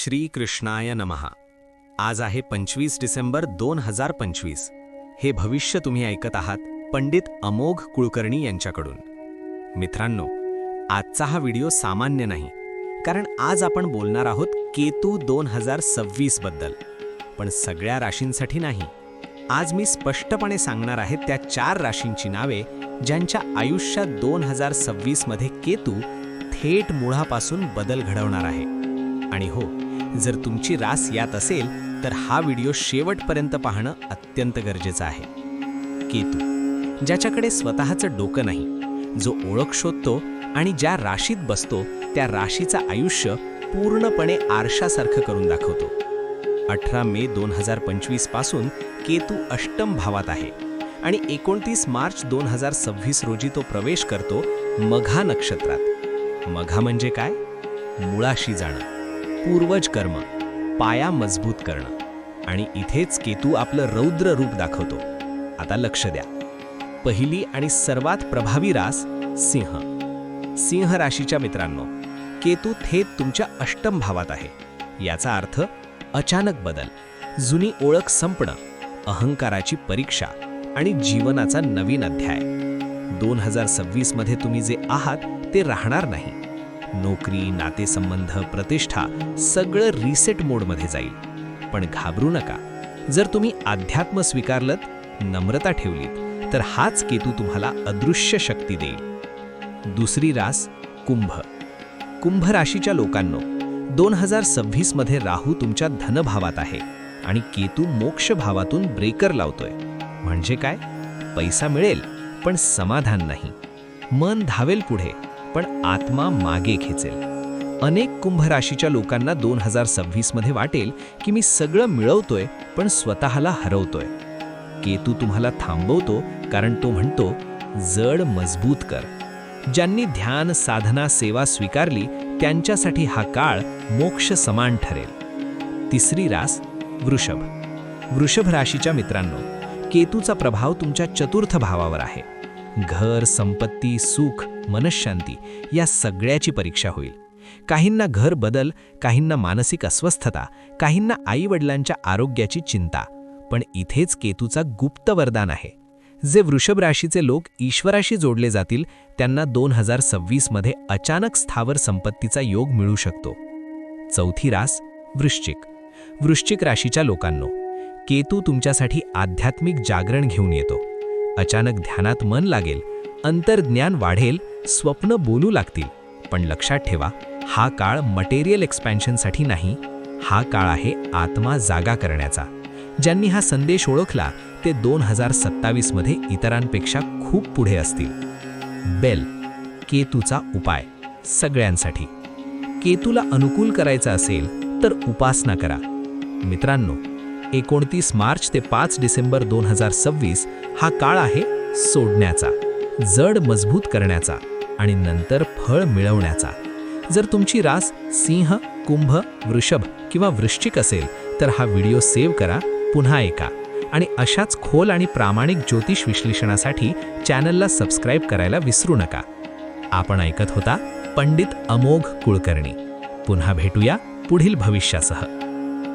श्री कृष्णाय नमः। आज आहे 25 डिसेंबर 2025। हे भविष्य तुम्ही ऐकत आहात पंडित अमोघ कुलकर्णी यांच्याकडून। मित्रांनो, आजचा हा व्हिडिओ सामान्य नाही, कारण आज आपण बोलणार आहोत केतू 2026 बद्दल। पण सगळ्या राशींसाठी नाही। आज मी स्पष्टपणे सांगणार आहे त्या 4 राशींची नावे ज्यांच्या आयुष्यात 2026 मध्ये केतू थेट मूळापासून बदल घडवणार आहे। आणि हो, जर तुमची रास यात असेल तर हा व्हिडिओ शेवटपर्यंत पाहणं अत्यंत गरजेचं आहे। केतू, ज्याच्याकडे स्वतःचं डोकं नाही, जो ओळख शोधतो आणि ज्या राशीत बसतो त्या राशीचं आयुष्य पूर्णपणे आरशासारखं करून दाखवतो। 18 मे 2025 पासून केतू अष्टम भावात आहे आणि 29 मार्च 2026 रोजी तो प्रवेश करतो मघा नक्षत्रात। मघा म्हणजे काय? मुळाशी जाणं, पूर्वज कर्म, पाया मजबूत करणं। आणि इथेच केतू आपलं रौद्र रूप दाखवतो। आता लक्ष द्या, पहिली आणि सर्वात प्रभावी रास सिंह। सिंह राशीच्या मित्रांनो, केतू थेट तुमच्या अष्टम भावात आहे। याचा अर्थ अचानक बदल, जुनी ओळख संपणं, अहंकाराची परीक्षा आणि जीवनाचा नवीन अध्याय। 2026 मध्ये तुम्ही जे आहात ते राहणार नाही। नोकरी, नातेसंबंध, प्रतिष्ठा सगळं रिसेट मोडमध्ये जाईल। पण घाबरू नका, जर तुम्ही अध्यात्म स्वीकारलत, नम्रता ठेवलीत, तर हाच केतू तुम्हाला अदृश्य शक्ती देईल। दुसरी रास कुंभ। कुंभ राशीच्या लोकांनो, 2026 मध्ये राहू तुमच्या धनभावात आहे आणि केतू मोक्ष भावातून ब्रेकर लावतोय। म्हणजे काय? पैसा मिळेल पण समाधान नाही, मन धावेल पुढे पण आत्मा मागे खेचेल। अनेक कुंभ राशीच्या लोकांना 2026 मध्ये वाटेल की मी सगळं मिळवतोय पण स्वतःला हरवतोय। केतू तुम्हाला थांबवतो, कारण तो म्हणतो जड मजबूत कर। ज्यांनी ध्यान, साधना, सेवा स्वीकारली त्यांच्यासाठी हा काळ मोक्ष समान ठरेल। तिसरी रास वृषभ। वृषभ राशीच्या मित्रांनो, केतूचा प्रभाव तुमच्या चतुर्थ भावावर आहे। घर, संपत्ती, सुख, मनःशांती या सगळ्याची परीक्षा होईल। काहींना घर बदल, काहींना मानसिक अस्वस्थता, काहींना आई-वडिलांच्या आरोग्याची चिंता। पण इथेच केतूचा गुप्त वरदान आहे। जे वृषभ राशीचे लोक ईश्वराशी जोडले जातील त्यांना 2026 मध्ये अचानक स्थावर संपत्तीचा योग मिळू शकतो। चौथी रास वृश्चिक। वृश्चिक राशीच्या लोकांनो, केतू तुमच्यासाठी आध्यात्मिक जागरण घेऊन येतो। अचानक ध्यानात मन लागेल, अंतर्ज्ञान वाढेल, स्वप्न बोलू लागतील। पण लक्षात ठेवा, हा काळ मटेरियल एक्सपॅन्शनसाठी नाही, हा काळ आहे आत्मा जागा करण्याचा। ज्यांनी हा संदेश ओळखला ते 2027 मध्ये इतरांपेक्षा खूप पुढे असतील। बेल, केतूचा उपाय सगळ्यांसाठी। केतूला अनुकूल करायचा असेल तर उपासना करा। मित्रांनो, 29 मार्च ते 5 डिसेंबर 2026 हा काळ आहे सोडण्याचा, जड मजबूत करण्याचा आणि नंतर फळ मिळवण्याचा। जर तुमची रास सिंह, कुंभ, वृषभ किंवा वृश्चिक असेल तर हा व्हिडिओ सेव्ह करा, पुन्हा ऐका आणि अशाच खोल आणि प्रामाणिक ज्योतिष विश्लेषणासाठी चॅनलला सबस्क्राईब करायला विसरू नका। आपण ऐकत होता पंडित अमोघ कुलकर्णी। पुन्हा भेटूया पुढील भविष्यासह।